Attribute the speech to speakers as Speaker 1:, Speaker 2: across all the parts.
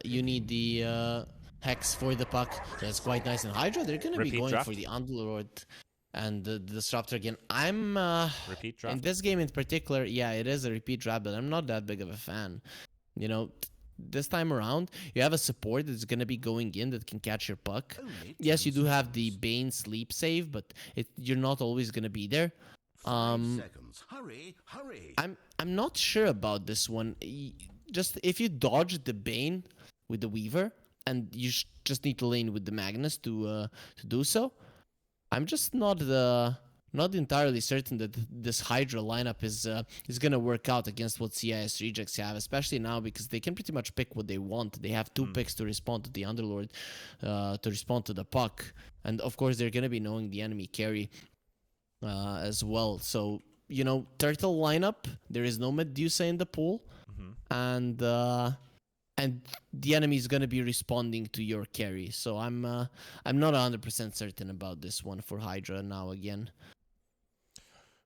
Speaker 1: you need the Hex for the puck. So that's quite nice. And Hydra, they're going to be
Speaker 2: Repeat
Speaker 1: going
Speaker 2: draft.
Speaker 1: for the Underlord and the Disruptor again. I'm
Speaker 2: Repeat draft.
Speaker 1: in this game in particular, yeah, it is a repeat draft, but I'm not that big of a fan. You know, this time around, you have a support that's going to be going in that can catch your puck. Yes, you do have the Bane sleep save, but you're not always going to be there.
Speaker 3: 5 seconds. Hurry, hurry.
Speaker 1: I'm not sure about this one. Just if you dodge the Bane with the Weaver, and you just need to lane with the Magnus to do so, I'm just not entirely certain that this Hydra lineup is gonna work out against what CIS Rejects have, especially now because they can pretty much pick what they want. They have 2 picks to respond to the Underlord, to respond to the puck, and of course they're gonna be knowing the enemy carry as well. So, you know, turtle lineup, there is no Medusa in the pool, and the enemy is going to be responding to your carry. So I'm not 100% certain about this one for Hydra now again.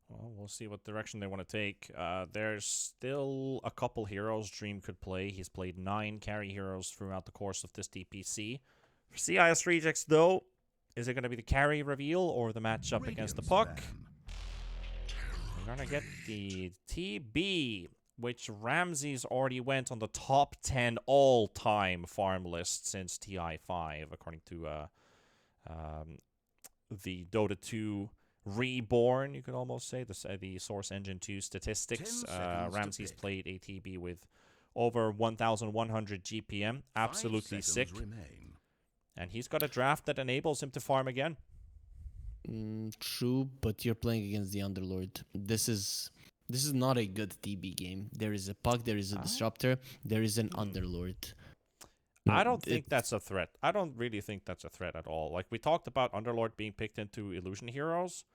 Speaker 2: Well, we'll see what direction they want to take. There's still a couple heroes Dream could play. He's played 9 carry heroes throughout the course of this DPC. For CIS Rejects, though, is it going to be the carry reveal or the matchup against the puck? We're going to get the TB, which Ramsey's already went on the top 10 all-time farm list since TI5, according to the Dota 2 Reborn, you could almost say, the Source Engine 2 statistics. Ramsey's played ATB with over 1,100 GPM. Absolutely sick. And he's got a draft that enables him to farm again.
Speaker 1: True, but you're playing against the Underlord. This is not a good TB game. There is a puck, there is a Disruptor, there is an Underlord.
Speaker 2: I don't think that's a threat. I don't really think that's a threat at all. Like, we talked about Underlord being picked into Illusion Heroes,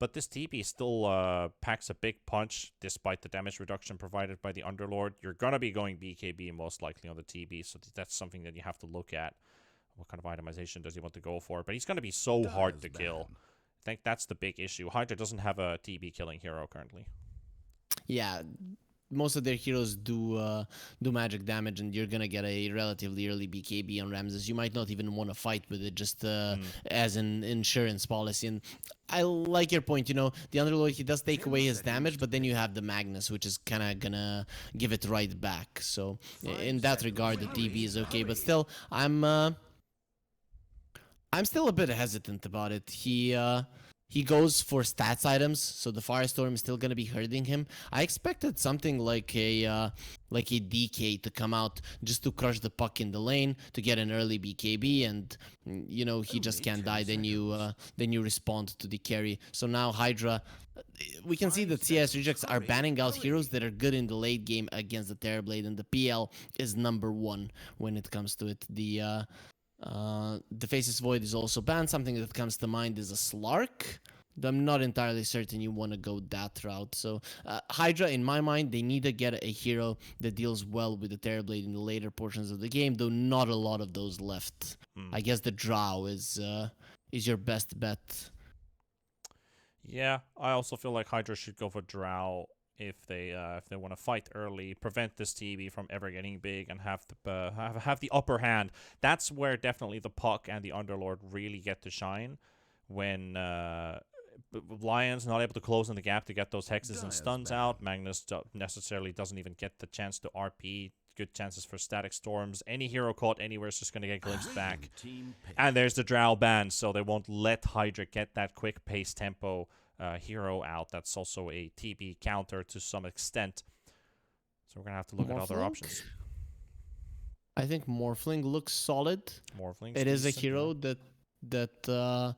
Speaker 2: but this TB still packs a big punch despite the damage reduction provided by the Underlord. You're going to be going BKB most likely on the TB, so that's something that you have to look at. What kind of itemization does he want to go for? But he's going to be so hard to kill. I think that's the big issue. HYDRA doesn't have a TB killing hero currently.
Speaker 1: Yeah, most of their heroes do magic damage, and you're gonna get a relatively early BKB on Ramses. You might not even want to fight with it, just as an insurance policy. And I like your point. You know, the Underlord, he does take away his damage, but then you have the Magnus, which is kind of gonna give it right back. So in that regard, the TB is okay. But still, I'm still a bit hesitant about it. He goes for stats items, so the Firestorm is still gonna be hurting him. I expected something like a DK to come out just to crush the puck in the lane to get an early BKB, and you know he just can't die. Then you respond to the carry. So now HYDRA, we can see that CIS Rejects are banning out heroes that are good in the late game against the Terrorblade, and the PL is #1 when it comes to it. The Faceless Void is also banned. Something that comes to mind is a Slark. I'm not entirely certain you want to go that route. So HYDRA, in my mind, they need to get a hero that deals well with the Terrorblade in the later portions of the game, though not a lot of those left. I guess the Drow is your best bet.
Speaker 2: Yeah, I also feel like HYDRA should go for Drow if they want to fight early, prevent this TB from ever getting big, and have the upper hand. That's where definitely the puck and the Underlord really get to shine. When Lion's not able to close in the gap to get those hexes and stuns out, Magnus necessarily doesn't even get the chance to RP. Good chances for static storms. Any hero caught anywhere is just going to get glimpsed back. And there's the Drow ban, so they won't let HYDRA get that quick pace tempo hero out. That's also a TB counter to some extent. So we're going to have to look at other options.
Speaker 1: I think Morphling looks solid.
Speaker 2: Morphling's
Speaker 1: it is a
Speaker 2: decent,
Speaker 1: hero that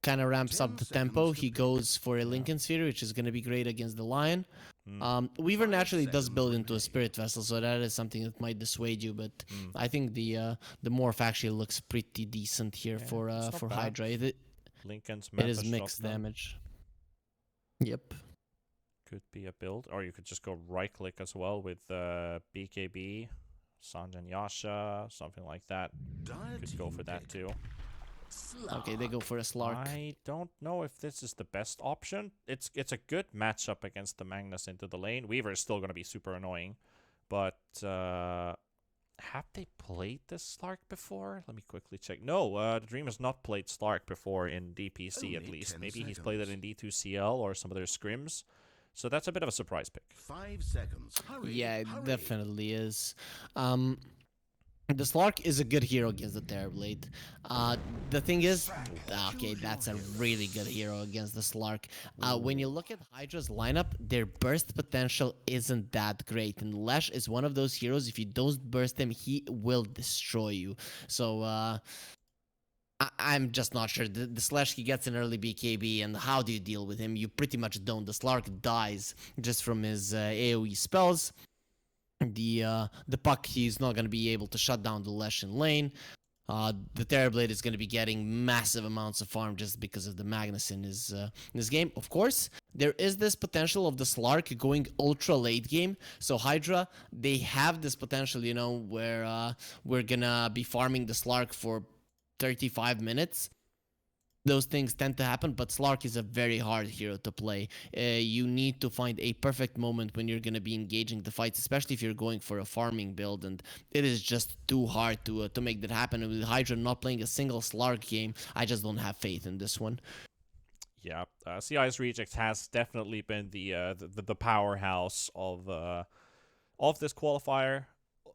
Speaker 1: kind of ramps up the tempo. He goes for a Lincoln Sphere, which is going to be great against the Lion. Weaver naturally does build into a Spirit Vessel, so that is something that might dissuade you. But I think the Morph actually looks pretty decent here for HYDRA.
Speaker 2: Lincoln's
Speaker 1: it is mixed damage. Yep.
Speaker 2: Could be a build, or you could just go right click as well with BKB, Sanjan Yasha, something like that. Could go for that too.
Speaker 1: Okay, they go for a Slark.
Speaker 2: I don't know if this is the best option. It's a good matchup against the Magnus into the lane. Weaver is still going to be super annoying, but have they played this Slark before? Let me quickly check. No, the Dream has not played Slark before in DPC at
Speaker 3: Only
Speaker 2: least.
Speaker 3: 10
Speaker 2: Maybe he's played it in
Speaker 3: seconds.
Speaker 2: D2CL or some of their scrims. So that's a bit of a surprise pick.
Speaker 3: 5 seconds. Hurry,
Speaker 1: Yeah, it
Speaker 3: hurry.
Speaker 1: definitely is. The Slark is a good hero against the Terrorblade. The thing is, okay, that's a really good hero against the Slark. When you look at Hydra's lineup, their burst potential isn't that great. And Lash is one of those heroes, if you don't burst him, he will destroy you. So, I'm just not sure. The Slash, he gets an early BKB, and how do you deal with him? You pretty much don't. The Slark dies just from his AoE spells. The puck, he's not going to be able to shut down the Lash in lane. The Terrorblade is going to be getting massive amounts of farm just because of the Magnus in his game. Of course, there is this potential of the Slark going ultra late game. So Hydra, they have this potential, you know, where we're going to be farming the Slark for 35 minutes. Those things tend to happen, but Slark is a very hard hero to play. You need to find a perfect moment when you're going to be engaging the fights, especially if you're going for a farming build, and it is just too hard to make that happen. And with Hydra not playing a single Slark game, I just don't have faith in this one.
Speaker 2: Yeah, CIS Rejects has definitely been the powerhouse of this qualifier.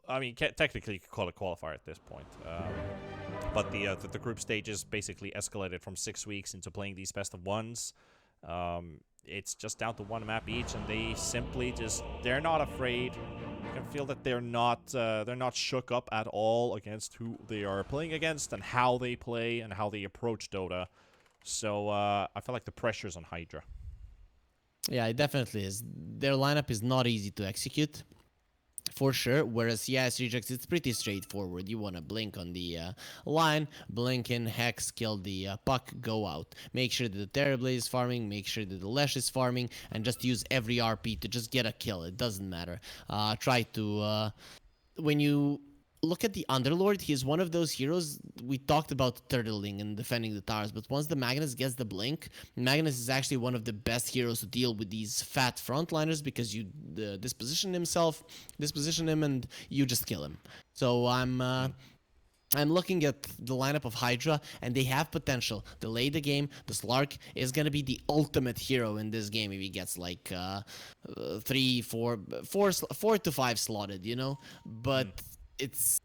Speaker 2: I mean, technically you could call it qualifier at this point. But the group stages basically escalated from 6 weeks into playing these best of ones. It's just down to one map each, and they simply they're not afraid. You can feel that they're not shook up at all against who they are playing against and how they play and how they approach Dota. So I feel like the pressure's on Hydra.
Speaker 1: Yeah, it definitely is. Their lineup is not easy to execute, for sure. Whereas CIS Rejects, it's pretty straightforward. You want to blink on the line, blink in, hex, kill the puck, go out. Make sure that the Terrorblade is farming, make sure that the Lash is farming, and just use every RP to just get a kill. It doesn't matter. Try to... when you look at the Underlord, he's one of those heroes. We talked about turtling and defending the towers, but once the Magnus gets the blink, Magnus is actually one of the best heroes to deal with these fat frontliners because you disposition him, and you just kill him. So I'm looking at the lineup of Hydra, and they have potential. The late the game, the Slark is gonna be the ultimate hero in this game if he gets like 4 to 5 slotted, you know. But it's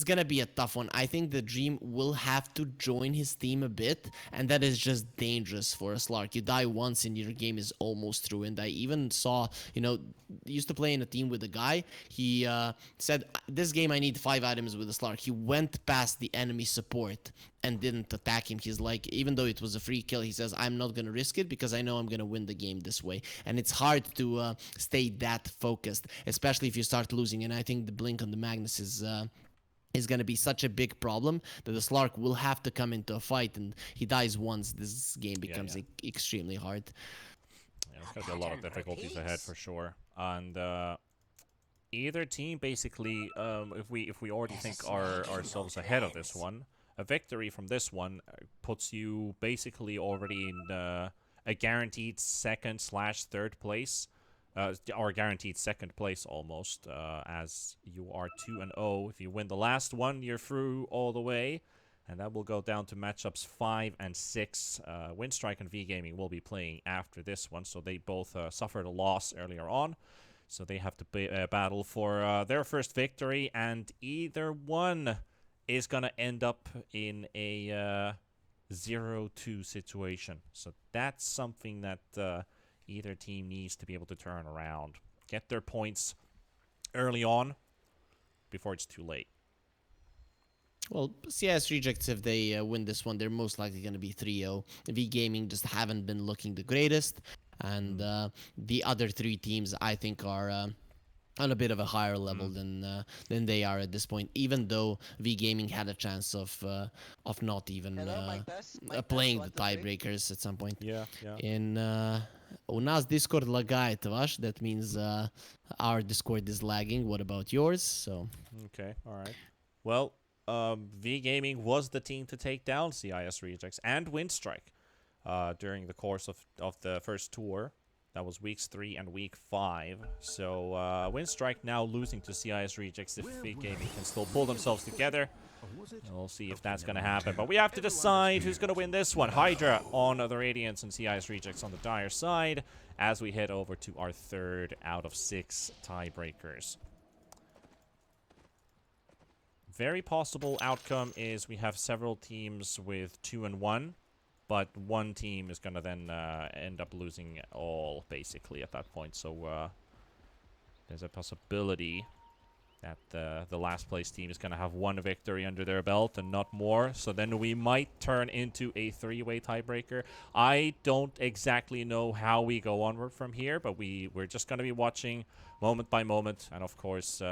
Speaker 1: gonna be a tough one. I think the Dream will have to join his team a bit, and that is just dangerous for a Slark. You die once and your game is almost ruined. I even saw, you know, used to play in a team with a guy. He said, this game I need 5 items with a Slark. He went past the enemy support and didn't attack him. He's like, even though it was a free kill, he says, I'm not going to risk it because I know I'm going to win the game this way. And it's hard to stay that focused, especially if you start losing. And I think the blink on the Magnus is going to be such a big problem that the Slark will have to come into a fight, and he dies once. This game becomes extremely hard.
Speaker 2: Yeah, there's going to be a lot of difficulties ahead for sure. And either team basically, if we already think ourselves ahead of this one, a victory from this one puts you basically already in a guaranteed second/third place. Or guaranteed second place almost, as you are 2-0. If you win the last one, you're through all the way, and that will go down to matchups 5 and 6. Winstrike and V Gaming will be playing after this one, so they both suffered a loss earlier on, so they have to battle for their first victory, and either one is gonna end up in a 0-2 situation. So that's something that either team needs to be able to turn around. Get their points early on before it's too late.
Speaker 1: Well, CIS Rejects, if they win this one, they're most likely going to be 3-0. V Gaming just haven't been looking the greatest. And the other 3 teams, I think, are on a bit of a higher level than they are at this point, even though V Gaming had a chance of not even playing the tiebreakers at some point.
Speaker 2: Yeah.
Speaker 1: In u nas Discord lagajte vaš, that means our Discord is lagging. What about yours? So
Speaker 2: Okay, all right. Well, V Gaming was the team to take down CIS Rejects and Winstrike during the course of the first tour. That was weeks 3 and week 5. So Winstrike now losing to CIS Rejects. If Big Gaming can still pull themselves together, we'll see if that's going to happen. But we have to decide who's going to win this one. HYDRA on the Radiants and CIS Rejects on the Dire side as we head over to our 3rd out of 6 tiebreakers. Very possible outcome is we have several teams with 2 and 1. But one team is going to then end up losing all, basically, at that point. So there's a possibility that the last place team is going to have 1 victory under their belt and not more. So then we might turn into a 3-way tiebreaker. I don't exactly know how we go onward from here, but we're just going to be watching moment by moment. And, of course,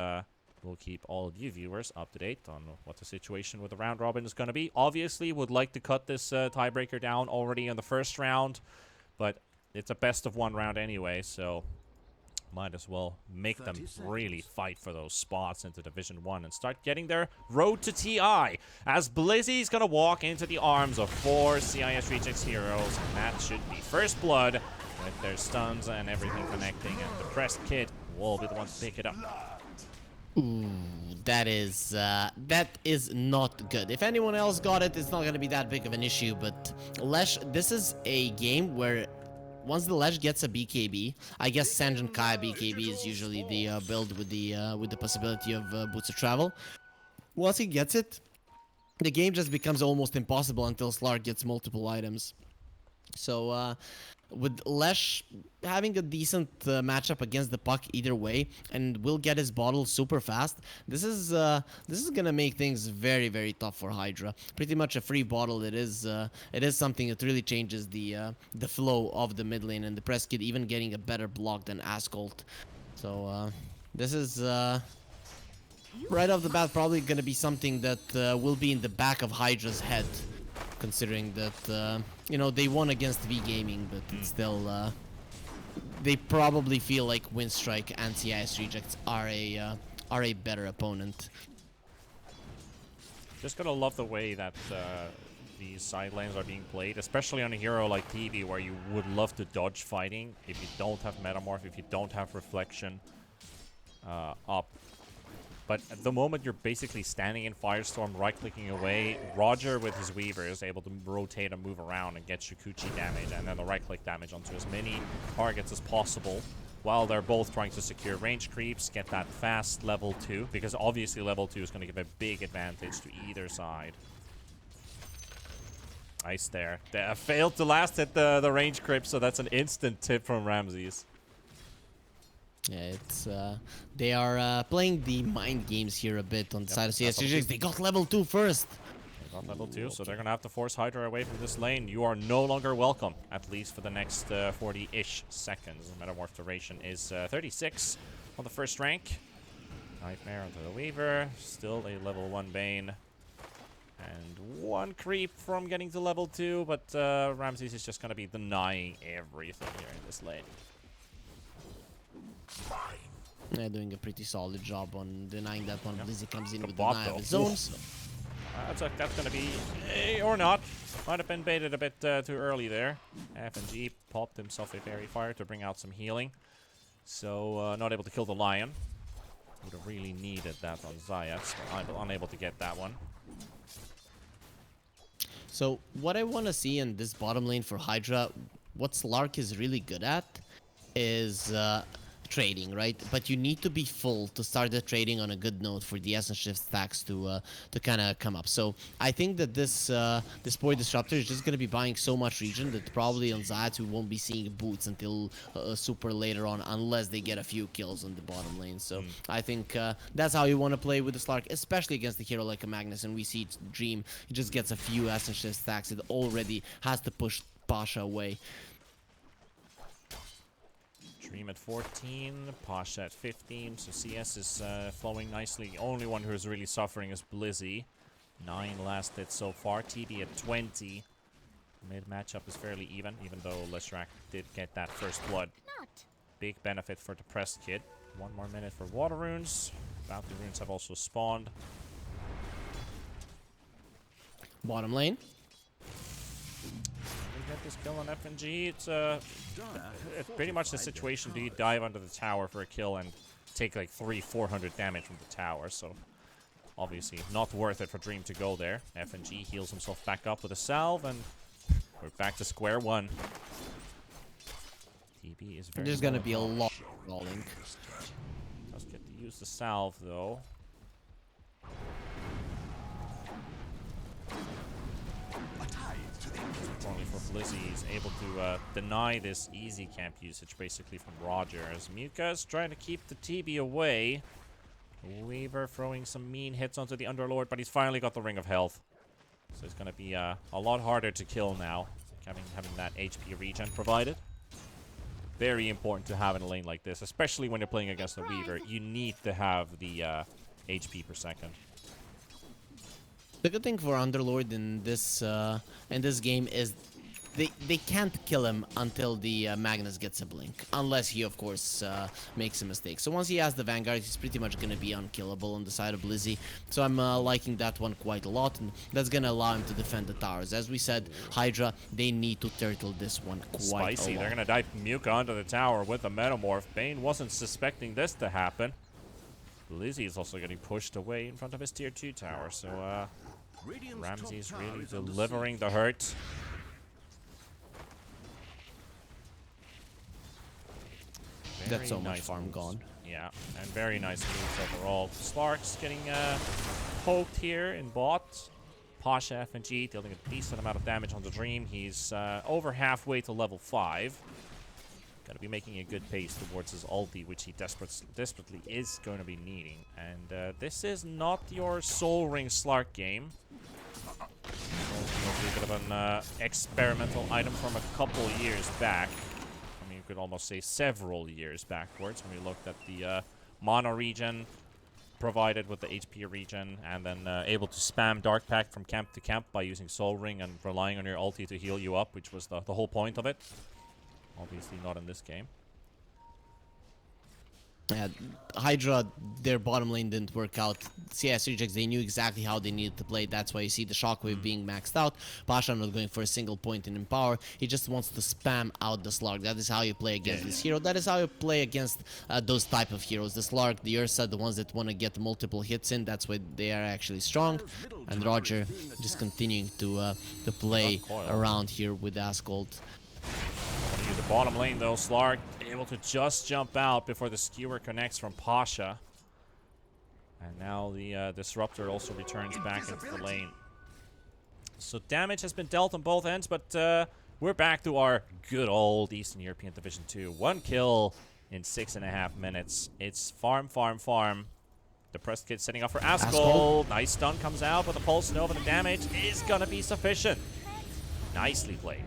Speaker 2: we'll keep all of you viewers up to date on what the situation with the round robin is going to be. Obviously, would like to cut this tiebreaker down already in the first round, but it's a best of 1 round anyway, so might as well make them really fight for those spots into Division 1 and start getting their road to TI, as Blizzy's going to walk into the arms of 4 CIS Rejects heroes, and that should be first blood with their stuns and everything connecting, and the Depressed Kid will be the one to pick it up.
Speaker 1: Ooh, that is not good. If anyone else got it, it's not going to be that big of an issue, but Lesh, this is a game where once the Lesh gets a BKB, I guess Sanjin Kai BKB is usually the build with the possibility of Boots of Travel. Once he gets it, the game just becomes almost impossible until Slark gets multiple items. So with Lesh having a decent matchup against the puck either way, and will get his bottle super fast, this is gonna make things very, very tough for HYDRA. Pretty much a free bottle. It is something that really changes the flow of the mid lane, and the Press Kid even getting a better block than Ascolt. So this is right off the bat probably gonna be something that will be in the back of HYDRA's head, considering that you know, they won against V Gaming, but it's still they probably feel like Winstrike and CIS Rejects are a better opponent.
Speaker 2: Just gotta love the way that these side lanes are being played, especially on a hero like TV, where you would love to dodge fighting if you don't have Metamorph, if you don't have Reflection up. But at the moment you're basically standing in Firestorm, right-clicking away, Roger with his Weaver is able to rotate and move around and get Shukuchi damage, and then the right-click damage onto as many targets as possible, while they're both trying to secure range creeps, get that fast level 2, because obviously level 2 is going to give a big advantage to either side. Nice there. They failed to last hit the range creep, so that's an instant tip from Ramses.
Speaker 1: Yeah, it's they are playing the mind games here a bit on the side of CIS Rejects. They got level 2 first.
Speaker 2: They got level 2, so they're gonna have to force HYDRA away from this lane. You are no longer welcome, at least for the next 40-ish seconds. Metamorph duration is 36 on the first rank. Nightmare onto the Weaver, still a level 1 Bane. And 1 creep from getting to level 2, but Ramses is just gonna be denying everything here in this lane.
Speaker 1: They're doing a pretty solid job on denying that one. Blizzy comes in with
Speaker 2: bot,
Speaker 1: deny of
Speaker 2: though.
Speaker 1: his zones.
Speaker 2: That's going to be... or not. Might have been baited a bit too early there. FNG popped himself a Fairy Fire to bring out some healing. So, not able to kill the Lion. Would have really needed that on Zayas, but unable to get that one.
Speaker 1: So, what I want to see in this bottom lane for HYDRA, what Slark is really good at is trading, right? But you need to be full to start the trading on a good note for the Essence Shift stacks to kind of come up. So I think that this Boy Disruptor is just going to be buying so much region that probably on Zayat we won't be seeing boots until super later on, unless they get a few kills on the bottom lane. So I think that's how you want to play with the Slark, especially against a hero like a Magnus. And we see Dream, he just gets a few Essence Shift stacks. It already has to push Pasha away.
Speaker 2: Dream at 14, Pasha at 15, so CS is flowing nicely. The only one who's really suffering is Blizzy. 9 last hit so far, TB at 20. Mid matchup is fairly even though Leshrac did get that first blood. Big benefit for Depressed Kid. 1 more minute for Water Runes. Bounty Runes have also spawned.
Speaker 1: Bottom lane.
Speaker 2: get this kill on FNG. It's pretty much the situation. Do you dive under the tower for a kill and take like 300-400 damage from the tower? So obviously not worth it for Dream to go there. FNG heals himself back up with a salve, and we're back to square one. TB is very.
Speaker 1: There's gonna be a lot of rolling.
Speaker 2: Does get to use the salve though. Only for Blizzy, he's able to deny this easy camp usage basically from Roger, as Muka's trying to keep the TB away. Weaver throwing some mean hits onto the Underlord, but he's finally got the Ring of Health. So it's going to be a lot harder to kill now, having that HP regen provided. Very important to have in a lane like this, especially when you're playing against a Weaver. You need to have the HP per second.
Speaker 1: The good thing for Underlord in this game is they can't kill him until the Magnus gets a blink, unless he of course makes a mistake. So once he has the Vanguard, he's pretty much gonna be unkillable on the side of Blizzy. So I'm liking that one quite a lot, and that's gonna allow him to defend the towers. As we said, Hydra, they need to turtle this one quite
Speaker 2: Spicy.
Speaker 1: a lot.
Speaker 2: They're gonna dive Muka onto the tower with the Metamorph. Bane wasn't suspecting this to happen. Blizzy is also getting pushed away in front of his tier 2 tower. So Ramsey's really delivering the hurt.
Speaker 1: That's so much
Speaker 2: nice
Speaker 1: farm
Speaker 2: moves.
Speaker 1: gone.
Speaker 2: Yeah, and very nice moves overall. Slark's getting poked here in bot. Pasha FNG dealing a decent amount of damage on the Dream. He's over halfway to level 5. Going to be making a good pace towards his ulti, which he desperately is going to be needing. And this is not your Soul Ring Slark game. A bit of an experimental item from a couple years back. I mean, you could almost say several years backwards when we looked at the mono regen provided with the HP regen, and then able to spam Dark Pact from camp to camp by using Soul Ring and relying on your ulti to heal you up, which was the whole point of it. Obviously not in this game.
Speaker 1: Yeah, Hydra, their bottom lane didn't work out. CIS Rejects, they knew exactly how they needed to play. That's why you see the Shockwave being maxed out. Pasha not going for a single point in Empower. He just wants to spam out the Slark. That is how you play against this hero. That is how you play against those type of heroes. The Slark, the Ursa, the ones that want to get multiple hits in. That's why they are actually strong. And Roger just continuing to play around here with Ascult.
Speaker 2: Use the bottom lane though. Slark able to just jump out before the skewer connects from Pasha. And now the Disruptor also returns back into the lane. So damage has been dealt on both ends, but we're back to our good old Eastern European Division 2. 1 kill in 6.5 minutes. It's farm, farm, farm. Depressed Kid setting up for Ascol. Nice stun comes out, but the Pulse Nova, the damage is gonna be sufficient. Nicely played.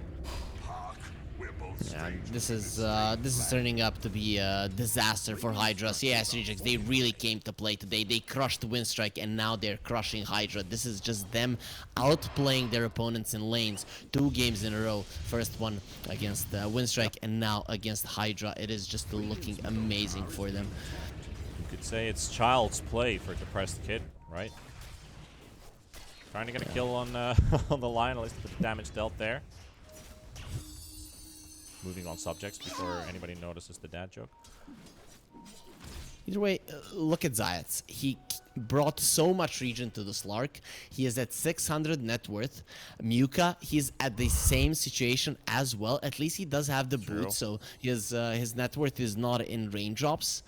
Speaker 1: Yeah, this is turning up to be a disaster for Hydra. CIS Rejects, they really came to play today. They crushed Windstrike, and now they're crushing Hydra. This is just them outplaying their opponents in lanes 2 games in a row. First one against Windstrike, and now against Hydra. It is just looking amazing for them.
Speaker 2: You could say it's child's play for Depressed Kid, right? Trying to get a kill on on the line, at least with the damage dealt there. Moving on subjects before anybody notices the dad joke.
Speaker 1: Either way, look at Zayats. He brought so much regen to the Slark. He is at 600 net worth. Muka, he's at the same situation as well. At least he does have the boot, so his net worth is not in raindrops.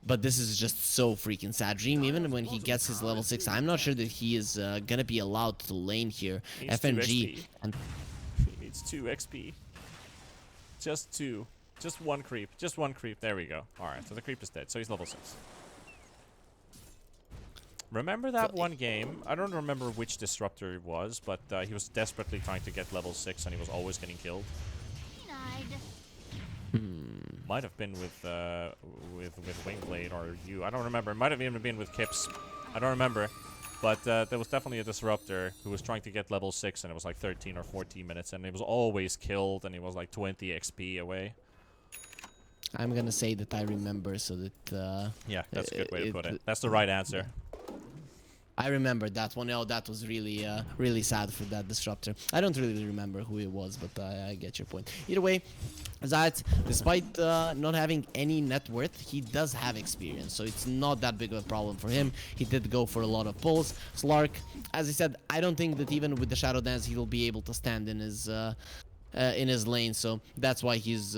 Speaker 1: But this is just so freaking sad. Dream, even when he gets his level 6, I'm not sure that he is gonna be allowed to lane here. FNG and
Speaker 2: he needs 2 XP. Just 2. Just 1 creep. Just 1 creep. There we go. Alright, so the creep is dead. So he's level 6. Remember that one game? I don't remember which Disruptor it was, but he was desperately trying to get level 6 and he was always getting killed. Might have been with Wingblade or you. I don't remember. It might have even been with Kips. I don't remember. But there was definitely a Disruptor who was trying to get level 6, and it was like 13 or 14 minutes, and he was always killed, and he was like 20 XP away.
Speaker 1: I'm gonna say that I remember, so that
Speaker 2: yeah, that's a good way to put it. That's the right answer.
Speaker 1: I remember that one. Oh, that was really, really sad for that disruptor. I don't really remember who it was, but I get your point. Either way, Zayat, despite not having any net worth, he does have experience, so it's not that big of a problem for him. He did go for a lot of pulls. Slark, as I said, I don't think that even with the Shadow Dance, he'll be able to stand in his lane, so that's why he's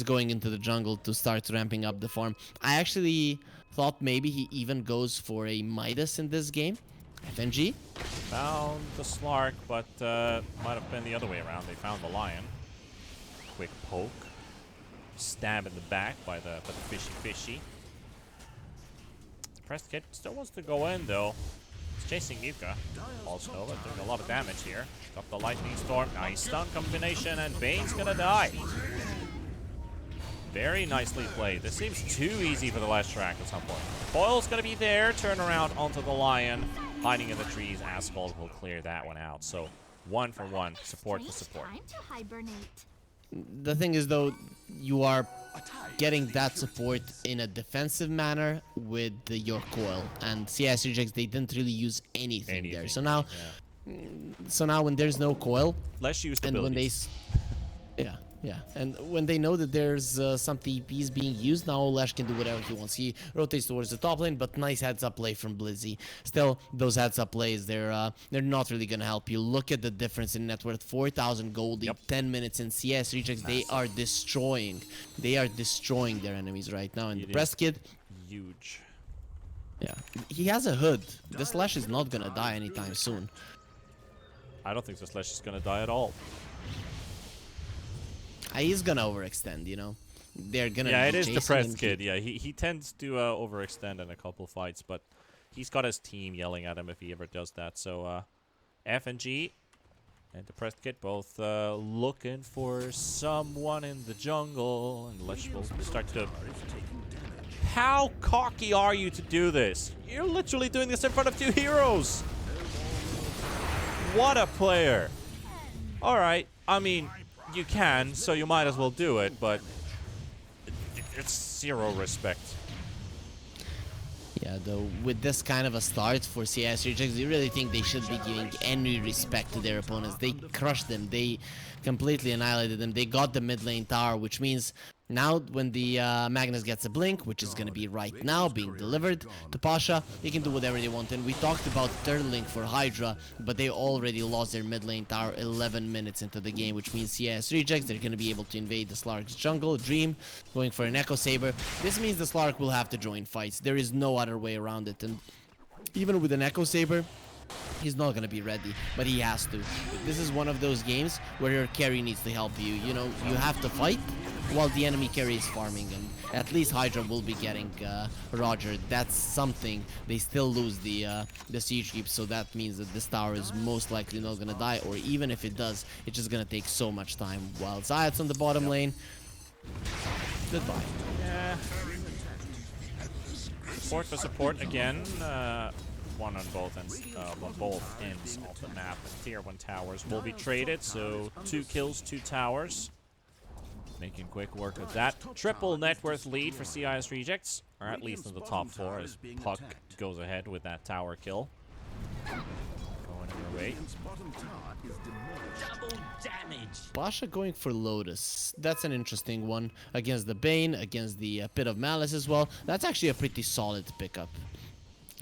Speaker 1: going into the jungle to start ramping up the farm. I actually thought maybe he even goes for a Midas in this game. FNG
Speaker 2: Found the Slark, but might have been the other way around. They found the Lion. Quick poke. Stab in the back by the fishy. The Pressed Kid still wants to go in though. He's chasing Yuka. Also, but doing a lot of damage here. Got the Lightning Storm. Nice stun combination, and Bane's gonna die. Very nicely played. This seems too easy for the last track at some point. Boyle's gonna be there. Turn around onto the Lion. Hiding in the trees. Asphalt will clear that one out. So 1 for 1. Support for support.
Speaker 4: Time to hibernate.
Speaker 1: The thing is, though, you are getting that support in a defensive manner with your coil, and CIS Rejects, they didn't really use anything there. So now, when there's no coil,
Speaker 2: Let's use the
Speaker 1: and when they, yeah, and when they know that there's some TPs being used, now Lash can do whatever he wants. He rotates towards the top lane, but nice heads-up play from Blizzy. Still, those heads-up plays, they're not really gonna help you. Look at the difference in net worth: 4,000 gold in 10 minutes. In CS Rejects, they are destroying their enemies right now. And the Pressed Kid,
Speaker 2: huge.
Speaker 1: yeah, he has a hood. This Lash is not gonna die anytime soon.
Speaker 2: I don't think this Slash is gonna die at all.
Speaker 1: He's gonna overextend, you know. They're gonna.
Speaker 2: Yeah,
Speaker 1: be
Speaker 2: it is the
Speaker 1: chasing
Speaker 2: Pressed
Speaker 1: him.
Speaker 2: Kid. Yeah, he tends to overextend in a couple fights, but he's got his team yelling at him if he ever does that. So FNG and the Pressed Kid both looking for someone in the jungle, and let's start to. How cocky are you to do this? You're literally doing this in front of 2 heroes. What a player! All right, I mean. You can, so you might as well do it, but it's 0 respect.
Speaker 1: Yeah, though, with this kind of a start for CIS Rejects, you really think they should be giving any respect to their opponents. They crushed them. They completely annihilated them. They got the mid lane tower, which means now when the Magnus gets a blink, which is going to be right now being delivered to Pasha, they can do whatever they want. And we talked about turtling for HYDRA, but they already lost their mid lane tower 11 minutes into the game, which means CIS Rejects, they're going to be able to invade the Slark's jungle. Dream going for an Echo Saber. This means the Slark will have to join fights. There is no other way around it. And even with an Echo Saber, he's not gonna be ready, but he has to. This is one of those games where your carry needs to help you. You know, you have to fight while the enemy carry is farming, and at least HYDRA will be getting Roger. That's something. They still lose the siege creep, so that means that this tower is most likely not gonna die, or even if it does, it's just gonna take so much time. While Zayat's on the bottom lane, goodbye.
Speaker 2: Yeah. Support for support again. One on both ends of the map. And tier 1 towers will be traded, so 2 kills, 2 towers. Making quick work of that. Triple net worth lead for CIS Rejects, or at least in the top 4 as Puck goes ahead with that tower kill. Going her way.
Speaker 1: Pasha going for Lotus. That's an interesting one. Against the Bane, against the Pit of Malice as well. That's actually a pretty solid pickup.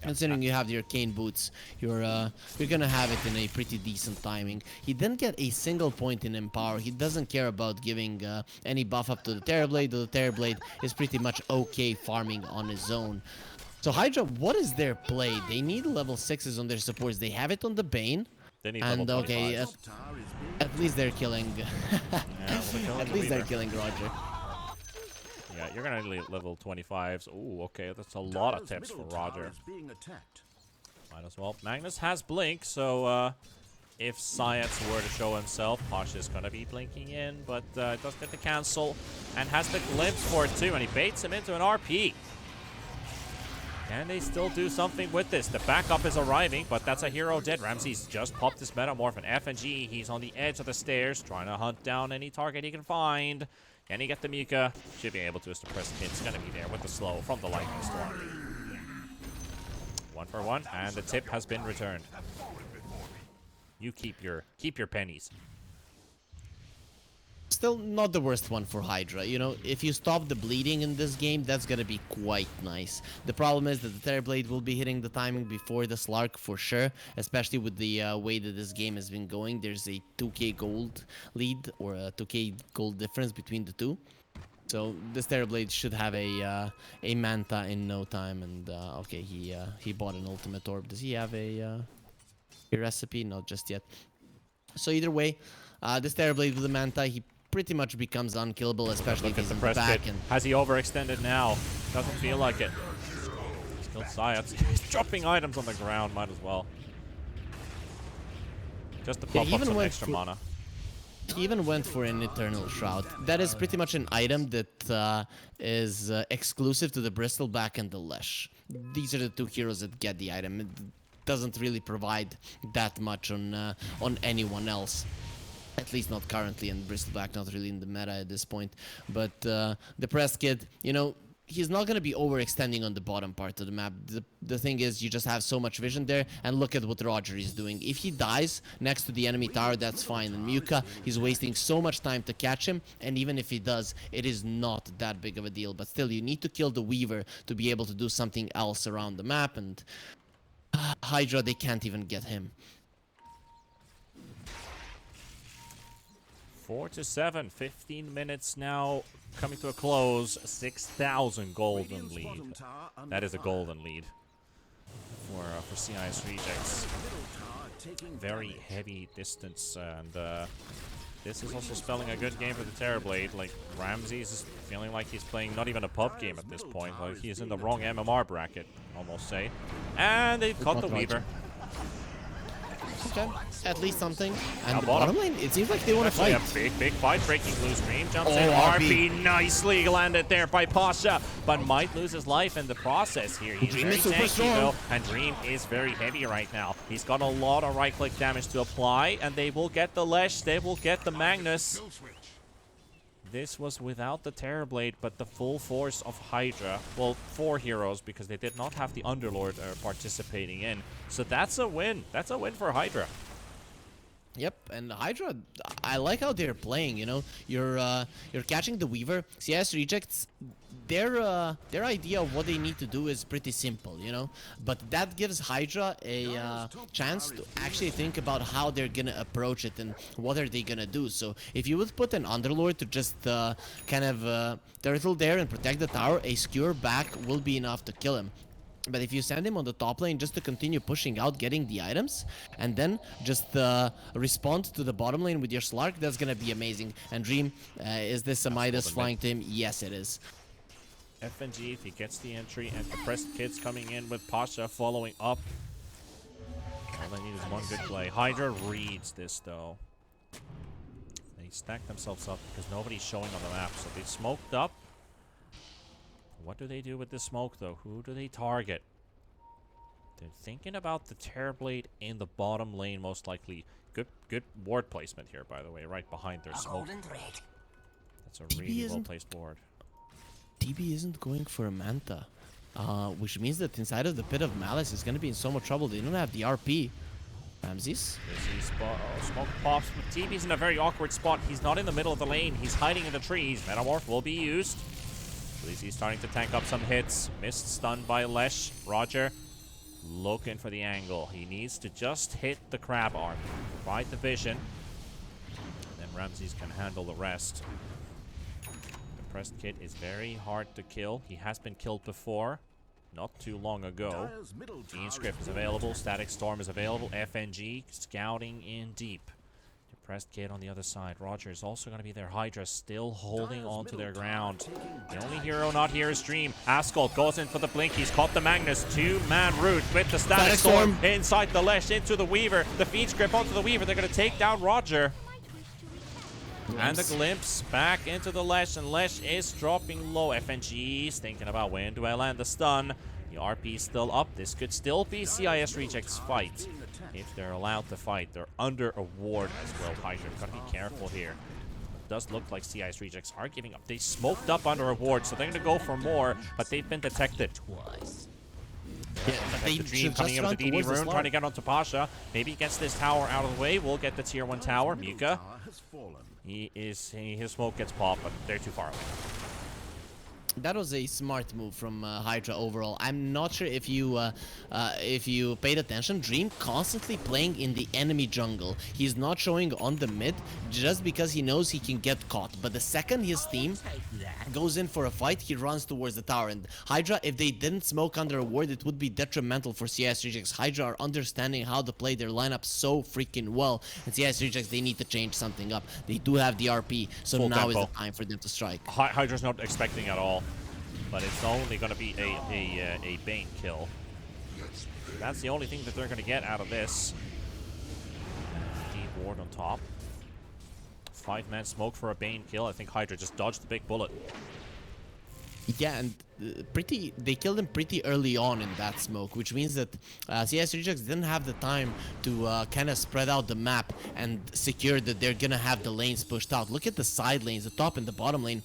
Speaker 1: Considering you have the Arcane Boots, you're gonna have it in a pretty decent timing. He didn't get a single point in Empower. He doesn't care about giving any buff up to the Terrorblade. The Terrorblade is pretty much okay farming on his own. So HYDRA, what is their play? They need level 6s on their supports. They have it on the Bane.
Speaker 2: They need
Speaker 1: And
Speaker 2: level
Speaker 1: okay,
Speaker 2: 25s.
Speaker 1: at least they're killing. At least they're
Speaker 2: Weaver.
Speaker 1: killing Roger.
Speaker 2: Yeah, you're gonna need level 25s. Ooh, okay, that's a lot of tips for Roger. Might as well. Magnus has Blink, so if CIS were to show himself, Pasha is gonna be blinking in, but does get the cancel and has the glimpse for it too, and he baits him into an RP. Can they still do something with this? The backup is arriving, but that's a hero dead. Ramsey's just popped his Metamorph, and FNG, he's on the edge of the stairs, trying to hunt down any target he can find. Can he get the Mika? Should be able to as the Pressed Kid's gonna be there with the slow from the Lightning Storm. 1 for 1, and the tip has been returned. You keep your pennies.
Speaker 1: Still not the worst one for HYDRA. You know, if you stop the bleeding in this game, that's gonna be quite nice. The problem is that the Terrorblade will be hitting the timing before the Slark for sure, especially with the way that this game has been going. There's a 2k gold lead, or a 2k gold difference between the two. So this Terrorblade should have a Manta in no time. And okay, he bought an ultimate orb. Does he have a recipe? Not just yet. So either way, this Terrorblade with the Manta, he pretty much becomes unkillable, especially if he's in the back. And
Speaker 2: has he overextended now? Doesn't feel like it. Still CIS. He's dropping items on the ground. Might as well. Just to pop up some extra mana.
Speaker 1: He even went for an Eternal Shroud. That is pretty much an item that is exclusive to the Bristleback and the Lesh. These are the two heroes that get the item. It doesn't really provide that much on anyone else. At least not currently, and Bristleback not really in the meta at this point. But the Pressed Kid, you know, he's not going to be overextending on the bottom part of the map. The thing is, you just have so much vision there, and look at what Roger is doing. If he dies next to the enemy tower, that's fine. And Muka, he's wasting so much time to catch him, and even if he does, it is not that big of a deal. But still, you need to kill the Weaver to be able to do something else around the map, and HYDRA, they can't even get him.
Speaker 2: 4-7, 15 minutes now, coming to a close. 6,000 golden lead. That is a golden lead for CIS Rejects. Very heavy distance, and this is also spelling a good game for the Terrorblade. Like, Ramses is feeling like he's playing not even a pub game at this point. Like, he is in the wrong MMR bracket, almost say. And they caught the Weaver.
Speaker 1: Okay, at least something. And the bottom lane, it seems like they want to fight.
Speaker 2: A big fight. Breaking Blue Stream jumps in. RP nicely landed there by Pasha, but might lose his life in the process here. He's very tanky though, and Dream is very heavy right now. He's got a lot of right-click damage to apply, and they will get the Lesh, they will get the Magnus. This was without the Terrorblade, but the full force of HYDRA. Well, 4 heroes, because they did not have the Underlord participating in. So that's a win. That's a win for HYDRA.
Speaker 1: Yep, and HYDRA, I like how they're playing, you know. You're catching the Weaver. CIS Rejects, their idea of what they need to do is pretty simple, you know. But that gives HYDRA a chance to actually think about how they're gonna approach it and what are they gonna do. So if you would put an Underlord to just kind of turtle there and protect the tower, a skewer back will be enough to kill him. But if you send him on the top lane just to continue pushing out, getting the items, and then just respond to the bottom lane with your Slark, that's gonna be amazing. And Dream, is this a Midas flying to him? Yes, it is.
Speaker 2: FNG, if he gets the entry, and the Pressed Kid's coming in with Pasha following up. All they need is one good play. HYDRA reads this, though. They stack themselves up because nobody's showing on the map, so they smoked up. What do they do with this smoke, though? Who do they target? They're thinking about the Terrorblade in the bottom lane, most likely. Good ward placement here, by the way, right behind their smoke. That's a really well-placed ward.
Speaker 1: TB isn't going for a Manta, which means that inside of the Pit of Malice is going to be in so much trouble. They don't have the RP. Ramses?
Speaker 2: Smoke pops, but TB's in a very awkward spot. He's not in the middle of the lane. He's hiding in the trees. Metamorph will be used. He's starting to tank up some hits. Missed stun by Lesh. Roger looking for the angle. He needs to just hit the crab arm. Provide the vision. Then Ramses can handle the rest. The Pressed Kid is very hard to kill. He has been killed before. Not too long ago. Gene Script is available. Static Storm is available. FNG scouting in deep. Pressed Kid on the other side. Roger is also going to be there. HYDRA still holding on to their ground. The only hero not here is Dream. Ascol goes in for the blink. He's caught the Magnus. 2-man root with the Static Storm inside the Lesh into the Weaver. The Feed Script onto the Weaver. They're going to take down Roger. And the Glimpse back into the Lesh, and Lesh is dropping low. FNG's thinking about when do I land the stun. The RP is still up. This could still be CIS Rejects fight. If they're allowed to fight, they're under a ward as well. HYDRA gotta be careful here. It does look like CIS Rejects are giving up. They smoked up under a ward, so they're gonna go for more, but they've been detected.
Speaker 1: Yeah,
Speaker 2: The Dream coming in with the DD rune, trying to get onto Pasha. Maybe he gets this tower out of the way. We'll get the tier 1 tower. Muka. His smoke gets popped, but they're too far away.
Speaker 1: That was a smart move from HYDRA overall. I'm not sure if you paid attention. Dream constantly playing in the enemy jungle. He's not showing on the mid just because he knows he can get caught. But the second his team goes in for a fight, he runs towards the tower. And HYDRA, if they didn't smoke under a ward, it would be detrimental for CIS Rejects. HYDRA are understanding how to play their lineup so freaking well. And CIS Rejects, they need to change something up. They do have the RP, so
Speaker 2: Full
Speaker 1: now
Speaker 2: tempo.
Speaker 1: is the time for them to strike.
Speaker 2: HYDRA's not expecting at all. But it's only going to be a Bane kill. That's the only thing that they're going to get out of this. Deep ward on top. 5-man smoke for a Bane kill. I think HYDRA just dodged the big bullet.
Speaker 1: Yeah, and they killed him pretty early on in that smoke, which means that CIS Rejects didn't have the time to kind of spread out the map and secure that they're gonna have the lanes pushed out. Look at the side lanes, the top and the bottom lane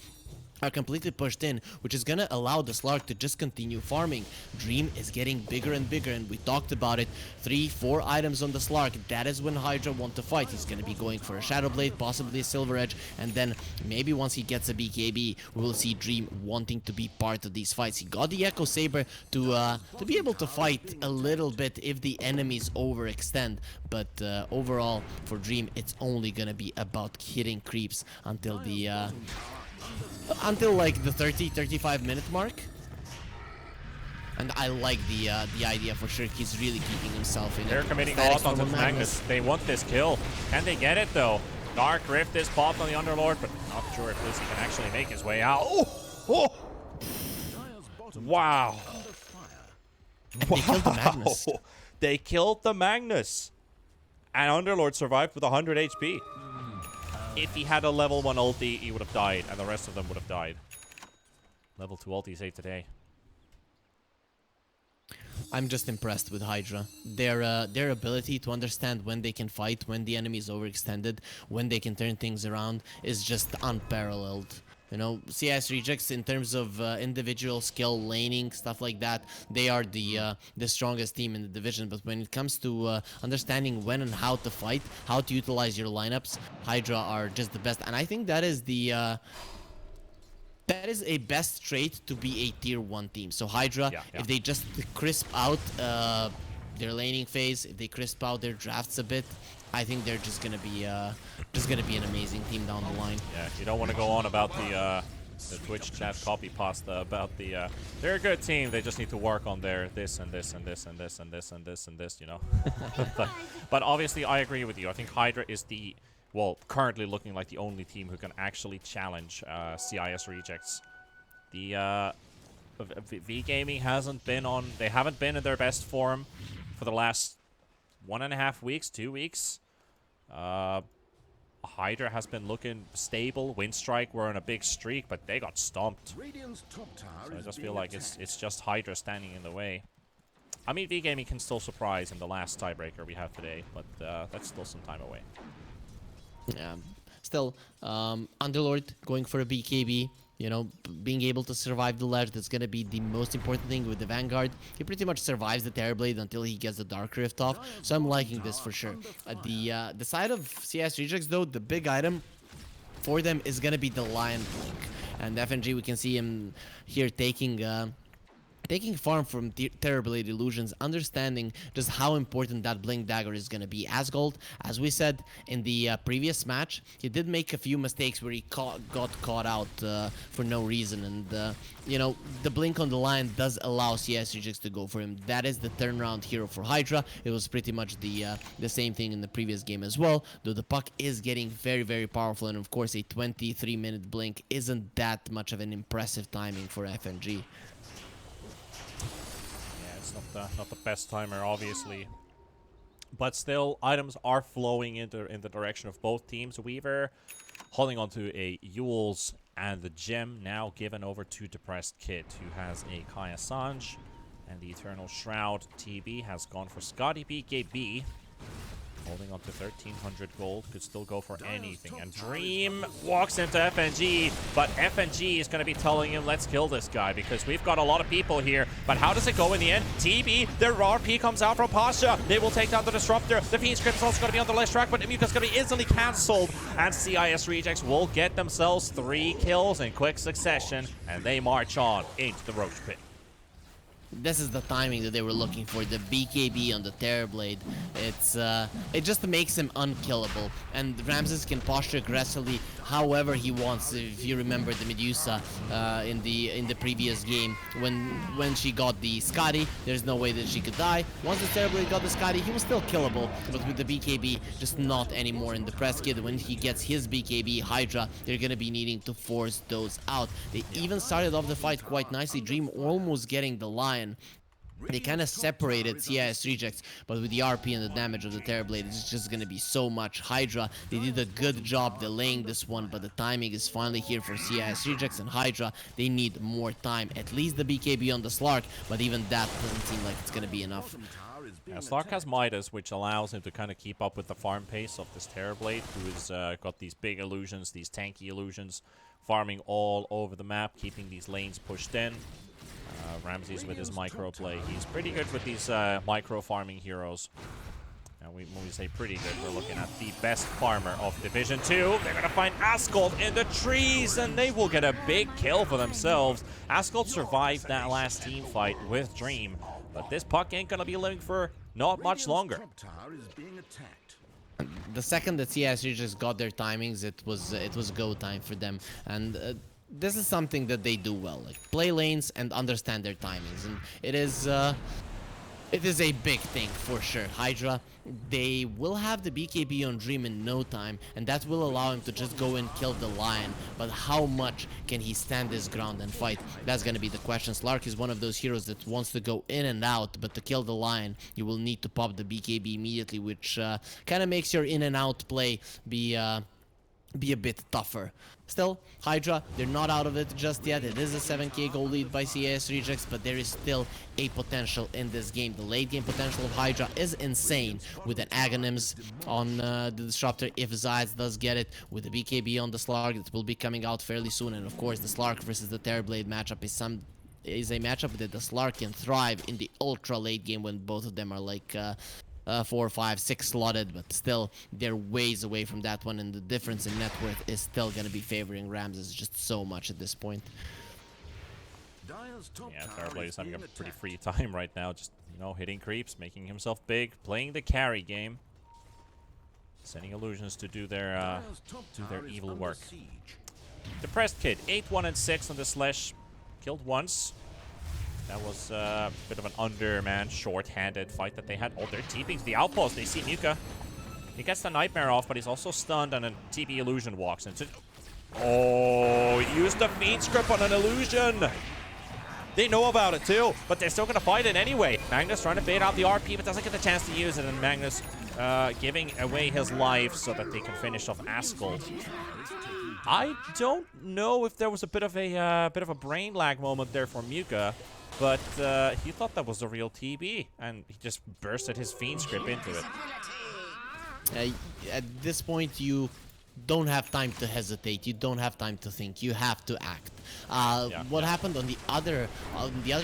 Speaker 1: are completely pushed in, which is gonna allow the Slark to just continue farming. Dream is getting bigger and bigger, and we talked about it. 3-4 items on the Slark. That is when HYDRA want to fight. He's gonna be going for a Shadow Blade, possibly a Silver Edge, and then maybe once he gets a BKB, we will see Dream wanting to be part of these fights. He got the Echo Saber to be able to fight a little bit if the enemies overextend, but overall for Dream, it's only gonna be about hitting creeps until the until like the 30-35 minute mark. And I like the idea for sure. He's really keeping himself in.
Speaker 2: They're committing a lot onto Magnus. They want this kill. Can they get it though? Dark Rift is popped on the Underlord, but not sure if Lizzie can actually make his way out. Oh! Wow.
Speaker 1: They killed the Magnus.
Speaker 2: They killed the Magnus. And Underlord survived with 100 HP. If he had a level 1 ulti, he would have died, and the rest of them would have died. Level 2 ulti saved today.
Speaker 1: I'm just impressed with HYDRA. Their ability to understand when they can fight, when the enemy is overextended, when they can turn things around is just unparalleled. You know, CIS Rejects in terms of individual skill, laning, stuff like that, they are the strongest team in the division. But when it comes to understanding when and how to fight, how to utilize your lineups, HYDRA are just the best. And I think that is that is a best trait to be a tier 1 team. So HYDRA, if they just crisp out their laning phase, if they crisp out their drafts a bit, I think they're just gonna be an amazing team down the line.
Speaker 2: Yeah, you don't want to go on about the Twitch chat copy pasta about the they're a good team. They just need to work on their this and this and this and this and this and this and this, you know. but obviously, I agree with you. I think HYDRA is currently looking like the only team who can actually challenge CIS Rejects. The V Gaming they haven't been in their best form for the last 1.5 weeks, 2 weeks. HYDRA has been looking stable. Windstrike were on a big streak, but they got stomped. So I just feel like it's just HYDRA standing in the way. I mean, V Gaming can still surprise in the last tiebreaker we have today, but that's still some time away.
Speaker 1: Yeah, still, Underlord going for a BKB, you know, being able to survive the ledge, that's gonna be the most important thing with the Vanguard. He pretty much survives the Terrorblade until he gets the Dark Rift off, so I'm liking this for sure. The side of CIS Rejects though, the big item for them is gonna be the Lion Blink. And FNG, we can see him here taking farm from Terrorblade Illusions, understanding just how important that Blink Dagger is going to be. Asgold, as we said in the previous match, he did make a few mistakes where he got caught out for no reason. And, you know, the Blink on the line does allow CIS Rejects to go for him. That is the turnaround hero for HYDRA. It was pretty much the same thing in the previous game as well, though the puck is getting very, very powerful. And, of course, a 23-minute Blink isn't that much of an impressive timing for FNG.
Speaker 2: Not the best timer, obviously, but still, items are flowing in the direction of both teams. Weaver holding on to a Yules, and the gem now given over to Depressed Kid, who has a Kai Assange, and the Eternal Shroud. TB has gone for Scotty BKB. Holding on to 1,300 gold, could still go for anything. And Dream walks into FNG, but FNG is going to be telling him, let's kill this guy, because we've got a lot of people here. But how does it go in the end? TB, their RP comes out from Pasha. They will take down the Disruptor. The Fiend Script is also going to be on the left track, but Imuka's going to be instantly cancelled. And CIS Rejects will get themselves 3 kills in quick succession, and they march on into the Roach Pit.
Speaker 1: This is the timing that they were looking for. The BKB on the Terrorblade. It just makes him unkillable. And Ramses can posture aggressively however he wants. If you remember the Medusa in the previous game, when she got the Scotty, there's no way that she could die. Once the Terrorblade got the Scotty, he was still killable. But with the BKB, just not anymore. And the Press Kid, when he gets his BKB, Hydra, they're gonna be needing to force those out. They even started off the fight quite nicely. Dream almost getting the Lion. They kind of separated CIS Rejects, but with the RP and the damage of the Terrorblade, it's just going to be so much. Hydra, they did a good job delaying this one, but the timing is finally here for CIS Rejects, and Hydra, they need more time. At least the BKB on the Slark, but even that doesn't seem like it's going to be enough.
Speaker 2: Yeah, Slark has Midas, which allows him to kind of keep up with the farm pace of this Terrorblade, who's got these big illusions, these tanky illusions, farming all over the map, keeping these lanes pushed in. Ramses with his micro play. He's pretty good with these micro farming heroes. And when we say pretty good, we're looking at the best farmer of Division 2. They're going to find Ascult in the trees, and they will get a big kill for themselves. Ascult survived that last team fight with Dream, but this puck ain't going to be living for not much longer.
Speaker 1: The second that CIS Rejects got their timings, it was go time for them. And this is something that they do well, like play lanes and understand their timings, and it is a big thing for sure. Hydra, they will have the BKB on Dream in no time, and that will allow him to just go and kill the Lion, but how much can he stand his ground and fight? That's gonna be the question. Slark is one of those heroes that wants to go in and out, but to kill the Lion, you will need to pop the BKB immediately, which kind of makes your in and out play be a bit tougher. Still, Hydra, they're not out of it just yet. It is a 7k goal lead by CIS Rejects, but there is still a potential in this game. The late game potential of Hydra is insane with an Aghanims on the Disruptor if Zayas does get it, with the BKB on the Slark that will be coming out fairly soon, and of course the Slark versus the Terrorblade matchup is a matchup that the Slark can thrive in the ultra late game when both of them are like 4, 5, 6 slotted, but still they're ways away from that one, and the difference in net worth is still going to be favoring Ramses just so much at this point.
Speaker 2: Yeah, Terrorblade is having a pretty free time right now, just, you know, hitting creeps, making himself big, playing the carry game, sending illusions to do their evil work. Depressed Kid, 8-1-6 on the Slash, killed once. That was a bit of an undermanned, short-handed fight that they had. Oh, they're TPing to the outpost. They see Muka. He gets the Nightmare off, but he's also stunned, and a TP illusion walks into... Oh, he used the Fiend Script on an illusion. They know about it too, but they're still going to fight it anyway. Magnus trying to bait out the RP, but doesn't get the chance to use it, and Magnus giving away his life so that they can finish off Ascult. I don't know if there was a bit of a brain lag moment there for Muka, but he thought that was a real TB, and he just bursted his Fiend Script into it.
Speaker 1: At this point, you don't have time to hesitate. You don't have time to think. You have to act. What happened on the other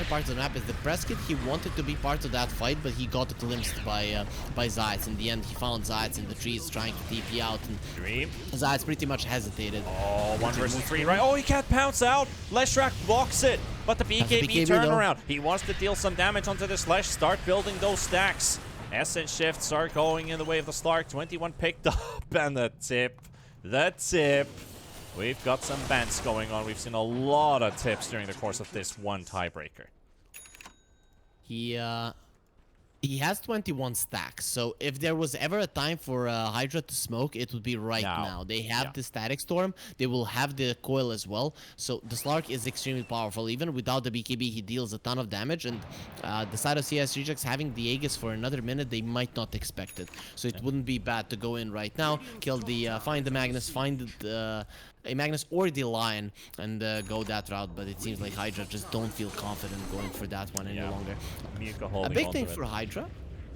Speaker 1: parts of the map is the Press Kid, he wanted to be part of that fight, but he got glimpsed by Zayas. In the end, he found Zayas in the trees trying to TP out, and
Speaker 2: Dream.
Speaker 1: Zayas pretty much hesitated.
Speaker 2: Oh, 1 versus 3, right? Oh, he can't pounce out. Leshrak blocks it, but the BKB turnaround. He wants to deal some damage onto the Slash, start building those stacks. Essence shifts are going in the way of the Slark. 21 picked up, and the tip. The tip. We've got some bans going on. We've seen a lot of tips during the course of this one tiebreaker.
Speaker 1: He has 21 stacks, so if there was ever a time for Hydra to smoke, it would be right now. They have the Static Storm, they will have the Coil as well, so the Slark is extremely powerful. Even without the BKB, he deals a ton of damage, and the side of CIS Rejects having the Aegis for another minute, they might not expect it. So it wouldn't be bad to go in right now, kill the, find the Magnus, find a Magnus or the Lion, and go that route, but it seems like Hydra just don't feel confident going for that one any longer. A big thing for Hydra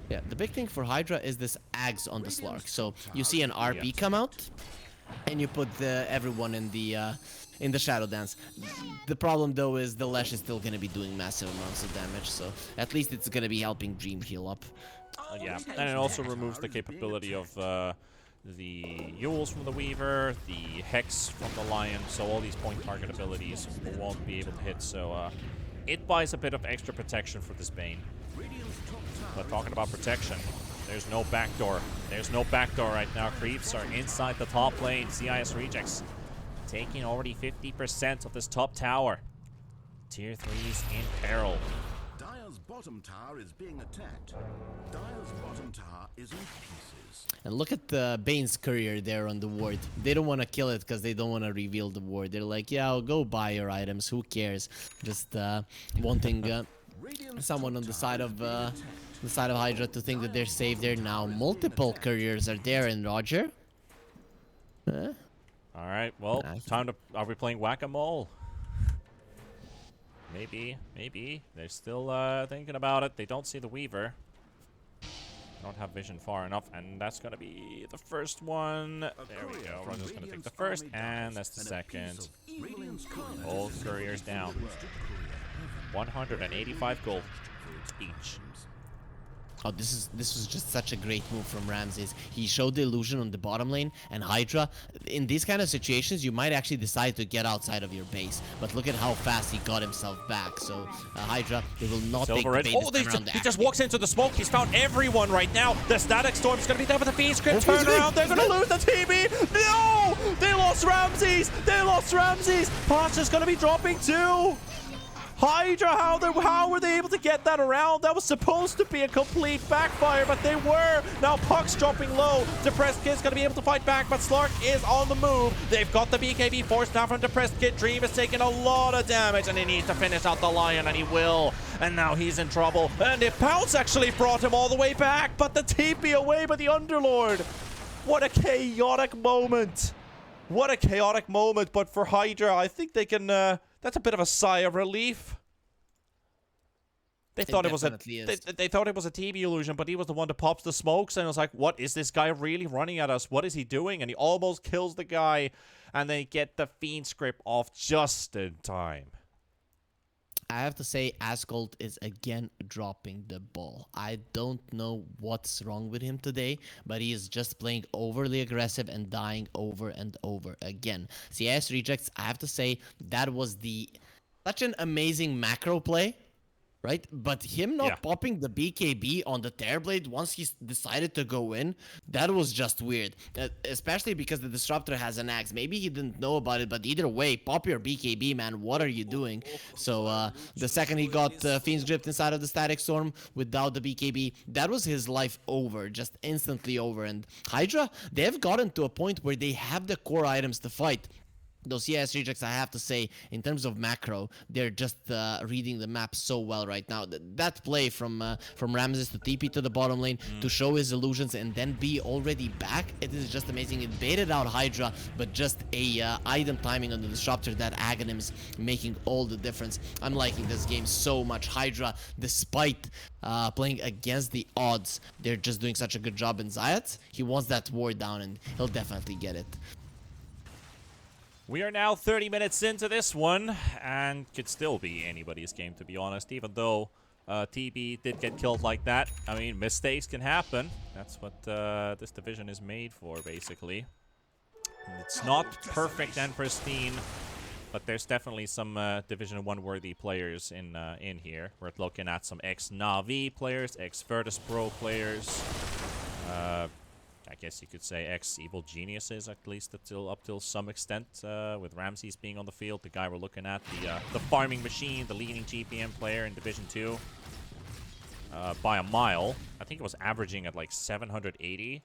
Speaker 1: Yeah, the big thing for Hydra is this Ags on the Slark. So you see an RP come out, and you put everyone in the Shadow Dance. The problem though is the Lash is still gonna be doing massive amounts of damage, so at least it's gonna be helping Dream heal up.
Speaker 2: Yeah, and it also removes the capability of the Yules from the Weaver, the Hex from the Lion, so all these point target abilities won't be able to hit, so it buys a bit of extra protection for this Bane. But talking about protection, there's no backdoor. There's no backdoor right now. Creeps are inside the top lane. CIS Rejects taking already 50% of this top tower. Tier 3's in peril.
Speaker 3: Dire's bottom tower is being attacked. Dire's bottom tower is in pieces.
Speaker 1: And look at the Bane's courier there on the ward. They don't want to kill it because they don't want to reveal the ward. They're like, yeah, I'll go buy your items. Who cares? Just wanting someone on the side of Hydra to think that they're safe there now. Multiple couriers are there in Roger.
Speaker 2: All right, well, time to... Are we playing whack-a-mole? Maybe, maybe. They're still thinking about it. They don't see the Weaver. Don't have vision far enough, and that's gonna be the first one. There we go. Roger's gonna take the first, and that's the second. All couriers down. 185 gold each.
Speaker 1: Oh, this was just such a great move from Ramses. He showed the illusion on the bottom lane, and Hydra, in these kind of situations, you might actually decide to get outside of your base. But look at how fast he got himself back. So Hydra, they will not take the bait this time around.
Speaker 2: He just walks into the smoke. He's found everyone right now. The Static Storm's gonna be there with the Fiend Script. Turn around. They're gonna lose the TB. No! They lost Ramses. They lost Ramses. Pasha's gonna be dropping too. Hydra, how were they able to get that around? That was supposed to be a complete backfire, but they were. Now Puck's dropping low. Depressed Kid's gonna be able to fight back, but Slark is on the move. They've got the BKB force down from Depressed Kid. Dream is taking a lot of damage, and he needs to finish out the Lion, and he will. And now he's in trouble. And if Pounce actually brought him all the way back, but the TP away by the Underlord. What a chaotic moment. What a chaotic moment, but for Hydra, I think they can... that's a bit of a sigh of relief. They thought it was they thought it was a TV illusion, but he was the one that pops the smokes, and it was like, what is this guy really running at us? What is he doing? And he almost kills the guy, and they get the Fiend Script off just in time.
Speaker 1: I have to say, Asgold is again dropping the ball. I don't know what's wrong with him today, but he is just playing overly aggressive and dying over and over again. CIS Rejects, I have to say, that was such an amazing macro play, right? But him not popping the BKB on the Terrorblade once he decided to go in, that was just weird. Especially because the Disruptor has an axe. Maybe he didn't know about it, but either way, pop your BKB, man. What are you doing? So the second he got Fiend's Grip inside of the Static Storm without the BKB, that was his life over, just instantly over. And Hydra, they have gotten to a point where they have the core items to fight. Those CIS Rejects, I have to say, in terms of macro, they're just reading the map so well right now. That play from Ramses to TP to the bottom lane to show his illusions and then be already back, it is just amazing. It baited out Hydra, but just a item timing on the Disruptor, that Aghanims making all the difference. I'm liking this game so much. Hydra, despite playing against the odds, they're just doing such a good job in Zayat. He wants that ward down, and he'll definitely get it.
Speaker 2: We are now 30 minutes into this one, and could still be anybody's game, to be honest, even though TB did get killed like that. I mean, mistakes can happen. That's what this division is made for, basically. It's not perfect and pristine, but there's definitely some Division 1 worthy players in here. We're looking at some ex-Na'Vi players, ex-Virtus Pro players, I guess you could say ex-Evil Geniuses, at least up till some extent, with Ramses being on the field. The guy we're looking at, the farming machine, the leading GPM player in Division 2, by a mile. I think it was averaging at like 780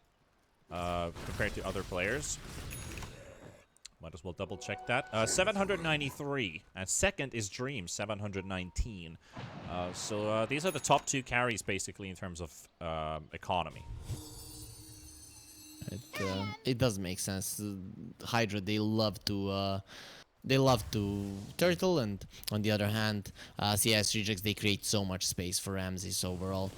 Speaker 2: compared to other players. Might as well double check that. 793, and second is Dream, 719. So these are the top two carries, basically, in terms of economy.
Speaker 1: It does make sense. Hydra, they love to turtle, and on the other hand, CIS Rejects, they create so much space for Ramses overall.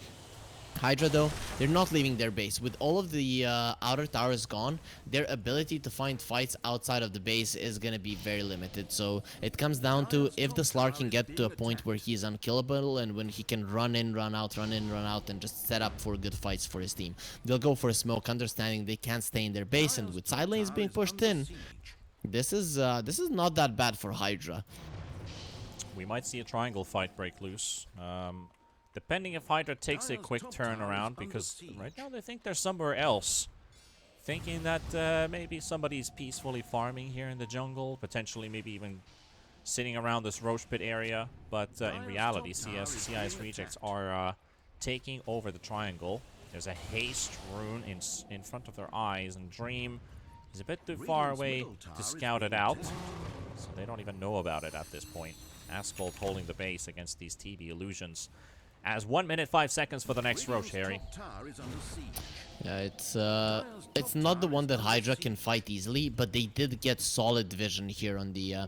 Speaker 1: HYDRA though, they're not leaving their base. With all of the outer towers gone, their ability to find fights outside of the base is gonna be very limited. So it comes down to if the Slark can get to a point where he's unkillable and when he can run in, run out, run in, run out, and just set up for good fights for his team. They'll go for a smoke, understanding they can't stay in their base, and with side lanes being pushed in, this is not that bad for HYDRA.
Speaker 2: We might see a triangle fight break loose. Depending if HYDRA takes a quick turnaround, because right now they think they're somewhere else. Thinking that maybe somebody's peacefully farming here in the jungle, potentially maybe even sitting around this Roche Pit area. But in reality, CIS Rejects are taking over the triangle. There's a haste rune in front of their eyes, and Dream is a bit too far away to scout it out. So they don't even know about it at this point. Asphalt holding the base against these TB illusions. As 1 minute 5 seconds for the next Roche, Harry.
Speaker 1: Yeah, it's not the one that HYDRA can fight easily, but they did get solid vision here on the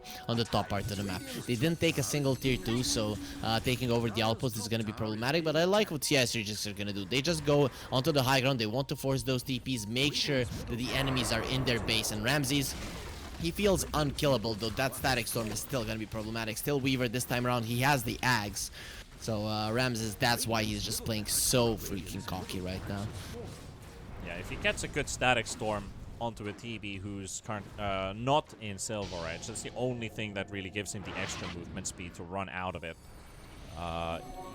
Speaker 1: top part of the map. They didn't take a single tier 2, so taking over the outpost is going to be problematic, but I like what CIS Rejects are going to do. They just go onto the high ground, they want to force those TPs, make sure that the enemies are in their base, and Ramses, he feels unkillable, though that Static Storm is still going to be problematic. Still Weaver this time around, he has the Ags. So Ramses, that's why he's just playing so freaking cocky right now.
Speaker 2: Yeah, if he gets a good Static Storm onto a TB who's not in Silver Edge, that's the only thing that really gives him the extra movement speed to run out of it.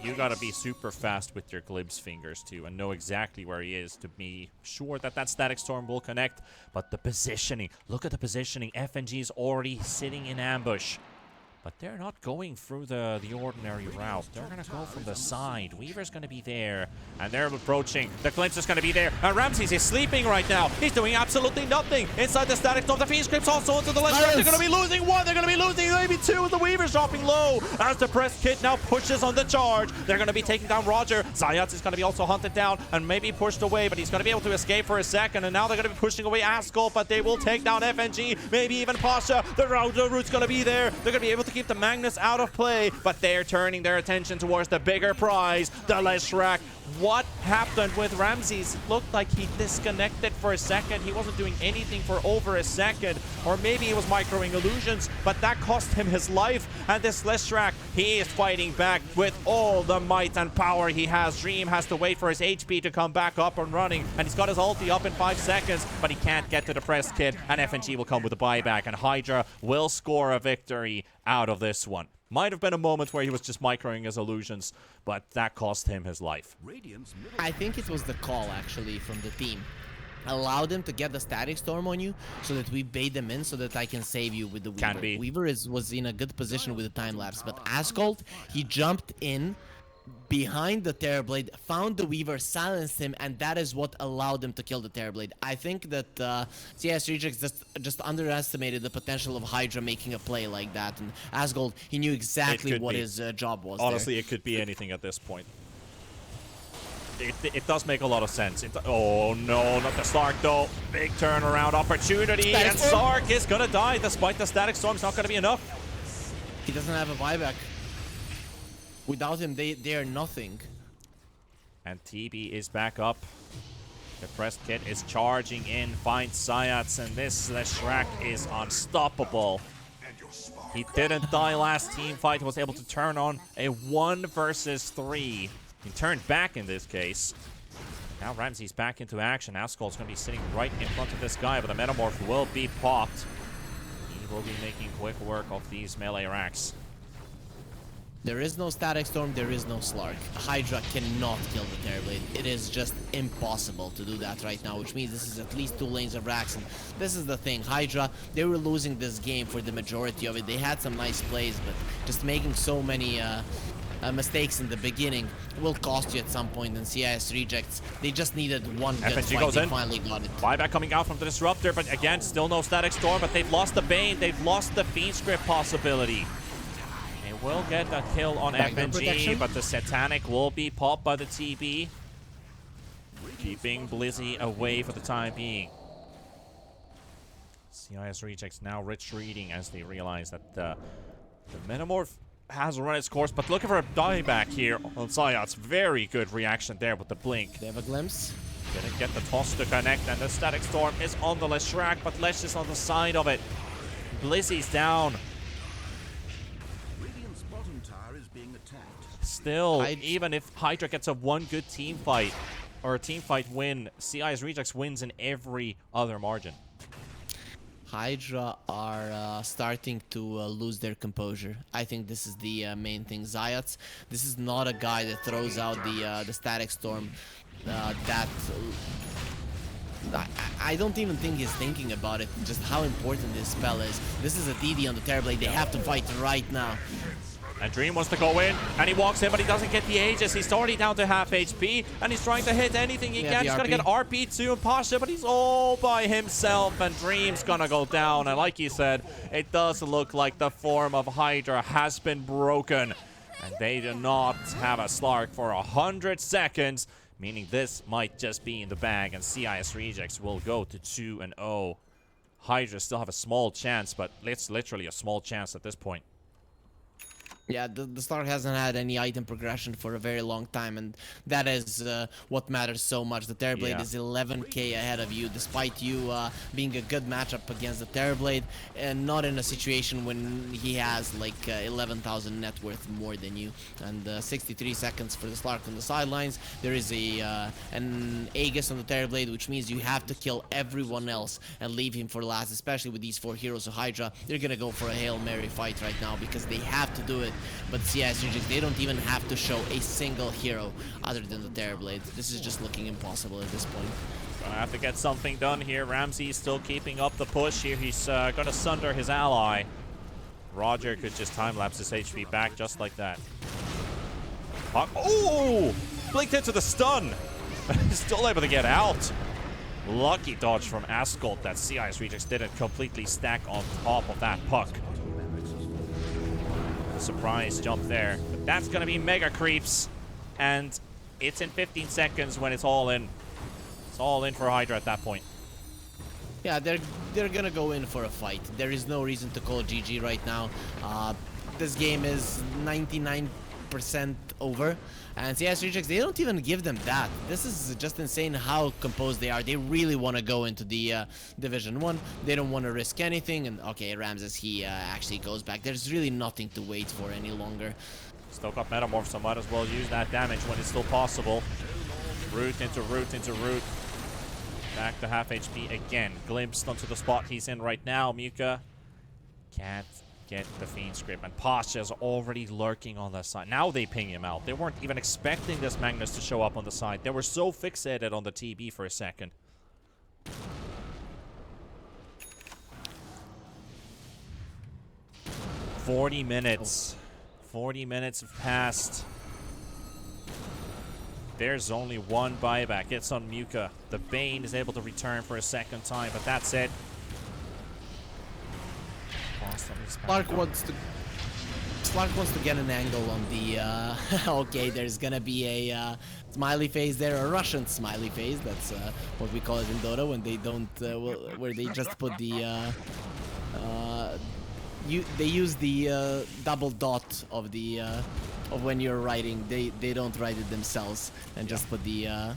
Speaker 2: You gotta be super fast with your Glib's fingers too and know exactly where he is to be sure that that Static Storm will connect. But the positioning, look at the positioning. FNG is already sitting in ambush. But they're not going through the ordinary route. They're going to go from the side. Weaver's going to be there. And they're approaching. The Glimpse is going to be there. And Ramses is sleeping right now. He's doing absolutely nothing. Inside the Static Storm. The Fiend Script's also into the left. They're going to be losing one. They're going to be losing maybe two. The Weaver's dropping low. As the Press Kit now pushes on the charge. They're going to be taking down Roger. Zayats is going to be also hunted down and maybe pushed away. But he's going to be able to escape for a second. And now they're going to be pushing away Ascol. But they will take down FNG. Maybe even Pasha. The route's going to be there. They're going to be able to keep the Magnus out of play, but they're turning their attention towards the bigger prize, the Leshrac. What happened with Ramses? It looked like he disconnected for a second. He wasn't doing anything for over a second, or maybe he was microing illusions, but that cost him his life. And this Leshrac, he is fighting back with all the might and power he has. Dream has to wait for his HP to come back up and running, and he's got his ulti up in 5 seconds, but he can't get to the Press Kit, and FNG will come with a buyback, and HYDRA will score a victory out of this one. Might have been a moment where he was just microing his illusions, but that cost him his life.
Speaker 1: I think it was the call, actually, from the team. Allow them to get the Static Storm on you so that we bait them in so that I can save you with the Weaver.
Speaker 2: Can be.
Speaker 1: Weaver was in a good position with the time lapse, but Ascol, he jumped in behind the Terrorblade, found the Weaver, silenced him, and that is what allowed them to kill the Terrorblade. I think that CIS Rejects just underestimated the potential of HYDRA making a play like that, and Asgold, he knew exactly what his job was.
Speaker 2: Honestly, it could be anything at this point. It does make a lot of sense. Oh no, not the Stark though. Big turnaround opportunity, and Sark is gonna die despite the Static Storm's not gonna be enough.
Speaker 1: He doesn't have a buyback. Without him, they are nothing.
Speaker 2: And TB is back up. The Press Kit is charging in, finds Sayats, and this Leshrac is unstoppable. He didn't die last team fight, was able to turn on a 1 versus 3. He turned back in this case. Now Ramsey's back into action. Ascol's going to be sitting right in front of this guy, but the Metamorph will be popped. He will be making quick work of these melee racks.
Speaker 1: There is no Static Storm, there is no Slark. HYDRA cannot kill the Terrorblade. It is just impossible to do that right now, which means this is at least 2 lanes of racks. And this is the thing, HYDRA, they were losing this game for the majority of it. They had some nice plays, but just making so many mistakes in the beginning will cost you at some point. And CIS Rejects, they just needed one good
Speaker 2: FNG
Speaker 1: fight.
Speaker 2: goes
Speaker 1: They
Speaker 2: in.
Speaker 1: finally got it.
Speaker 2: Buyback coming out from the Disruptor, but again, still no Static Storm, but they've lost the Bane, they've lost the Fiend Script possibility. They will get a kill on FNG, but the Satanic will be popped by the TB, keeping Blizzy away for the time being. CIS Rejects now retreating as they realize that the Metamorph has run its course, but looking for a dieback here on CIS. Very good reaction there with the blink.
Speaker 1: They have a glimpse.
Speaker 2: Didn't get the toss to connect, and the Static Storm is on the Leshrac, but Lesh is on the side of it. Blizzy's down.
Speaker 3: Radiant's bottom tower is being attacked.
Speaker 2: Still, even if HYDRA gets a one good team fight, or a team fight win, CIS Rejects wins in every other margin.
Speaker 1: HYDRA are starting to lose their composure. I think this is the main thing. Zayats, this is not a guy that throws out the Static Storm. I don't even think he's thinking about it, just how important this spell is. This is a DD on the Terrorblade. They have to fight right now.
Speaker 2: And Dream wants to go in, and he walks in, but he doesn't get the Aegis. He's already down to half HP, and he's trying to hit anything he can. He's gonna get RP to Pasha, but he's all by himself, and Dream's gonna go down. And like you said, it does look like the form of HYDRA has been broken, and they do not have a Slark for 100 seconds, meaning this might just be in the bag, and CIS Rejects will go to 2-0. HYDRA still have a small chance, but it's literally a small chance at this point.
Speaker 1: Yeah, the Slark hasn't had any item progression for a very long time, and that is what matters so much. The Terrorblade is 11k ahead of you, despite you being a good matchup against the Terrorblade, and not in a situation when he has like 11,000 net worth more than you. And 63 seconds for the Slark on the sidelines. There is an Aegis on the Terrorblade, which means you have to kill everyone else and leave him for last, especially with these 4 heroes of HYDRA. They're gonna go for a Hail Mary fight right now because they have to do it. But CIS Rejects, they don't even have to show a single hero other than the Terrorblade. This is just looking impossible at this point.
Speaker 2: Gonna have to get something done here. Ramsey still keeping up the push here. He's gonna sunder his ally. Roger could just time-lapse his HP back just like that. Oh! Blinked into the stun! Still able to get out. Lucky dodge from Ascot that CIS Rejects didn't completely stack on top of that puck. Surprise jump there, but that's gonna be mega creeps, and it's in 15 seconds when it's all in. It's all in for HYDRA at that point.
Speaker 1: Yeah, they're gonna go in for a fight. There is no reason to call GG right now. This game is 99% over, and CIS Rejects, they don't even give them that. This is just insane how composed they are. They really want to go into the Division 1. They don't want to risk anything, and okay, Ramses, he actually goes back. There's really nothing to wait for any longer.
Speaker 2: Still got Metamorph, so might as well use that damage when it's still possible. Root into root into root. Back to half HP again. Glimpsed onto the spot he's in right now. Muka can't get the Fiend's Grip, and Pasha's already lurking on the side. Now they ping him out. They weren't even expecting this Magnus to show up on the side. They were so fixated on the TB for a second. "40 minutes. 40 minutes have passed. There's only one buyback. It's on Muka. The Bane is able to return for a second time, but that's it.
Speaker 1: Slark wants to get an angle on the okay, there's gonna be a smiley face there, a Russian smiley face. That's what we call it in Dota when they don't where they just put the they use the double dot of the of when you're writing. They don't write it themselves and just put the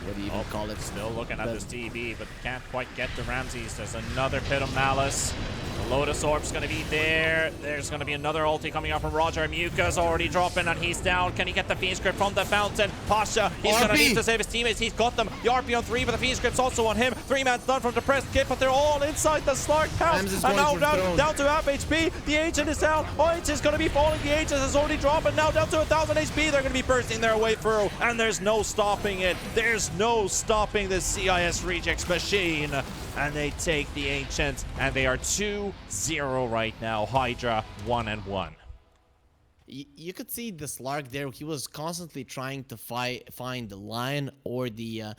Speaker 1: what do you even call it?
Speaker 2: Still looking at this TB, but can't quite get the Ramses. There's another Pit of Malice. The Lotus Orb's going to be there. There's going to be another ulti coming up from Roger. Muka's already dropping, and he's down. Can he get the Fiend's Grip from the fountain? Pasha, he's going to need to save his teammates. He's got them. The RP on 3, but the Fiend's Grip's also on him. 3-man stun from Depressed Kid, but they're all inside the Slark house. And now down to half HP. The Agent is down. Oich is going to be falling. The Agent is already dropping. Now down to 1,000 HP. They're going to be bursting their way through, and there's no stopping it. There's no stopping the CIS Rejects machine. And they take the Ancient, and they are 2-0 right now. HYDRA 1-1.
Speaker 1: You could see the Slark there. He was constantly trying to find the Lion or the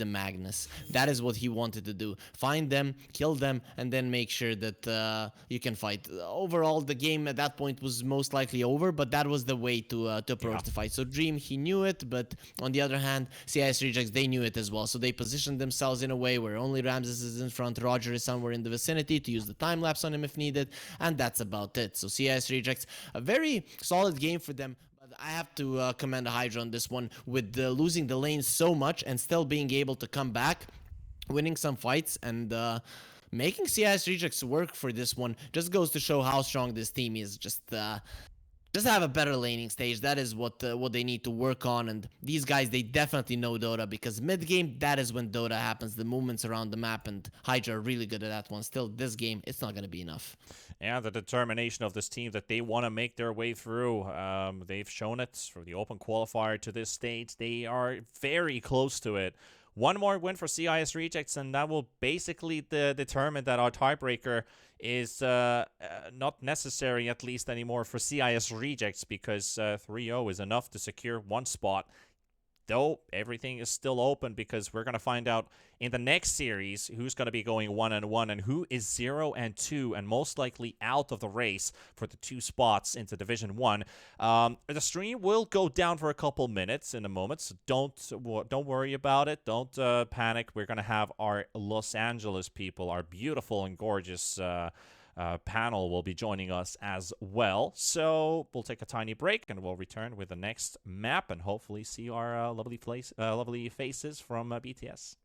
Speaker 1: Magnus. That is what he wanted to do. Find them, kill them, and then make sure that you can fight. Overall, the game at that point was most likely over, but that was the way to approach the fight. So Dream, he knew it, but on the other hand, CIS Rejects, they knew it as well. So they positioned themselves in a way where only Ramses is in front, Roger is somewhere in the vicinity to use the time lapse on him if needed, and that's about it. So CIS Rejects, a very solid game for them. I have to commend HYDRA on this one with losing the lane so much and still being able to come back, winning some fights, and making CIS Rejects work for this one. Just goes to show how strong this team is. Just have a better laning stage. That is what they need to work on. And these guys, they definitely know Dota, because mid-game, that is when Dota happens. The movements around the map, and HYDRA are really good at that one. Still, this game, it's not going to be enough.
Speaker 2: Yeah, the determination of this team that they want to make their way through. They've shown it from the open qualifier to this stage. They are very close to it. One more win for CIS Rejects, and that will basically determine that our tiebreaker is not necessary, at least anymore, for CIS Rejects, because 3-0 is enough to secure one spot. Though everything is still open, because we're going to find out in the next series who's going to be going 1-1 and who is 0-2 and most likely out of the race for the 2 spots into Division 1. The stream will go down for a couple minutes in a moment, so don't worry about it. Don't panic. We're going to have our Los Angeles people, our beautiful and gorgeous panel will be joining us as well. So we'll take a tiny break and we'll return with the next map and hopefully see our lovely faces from BTS.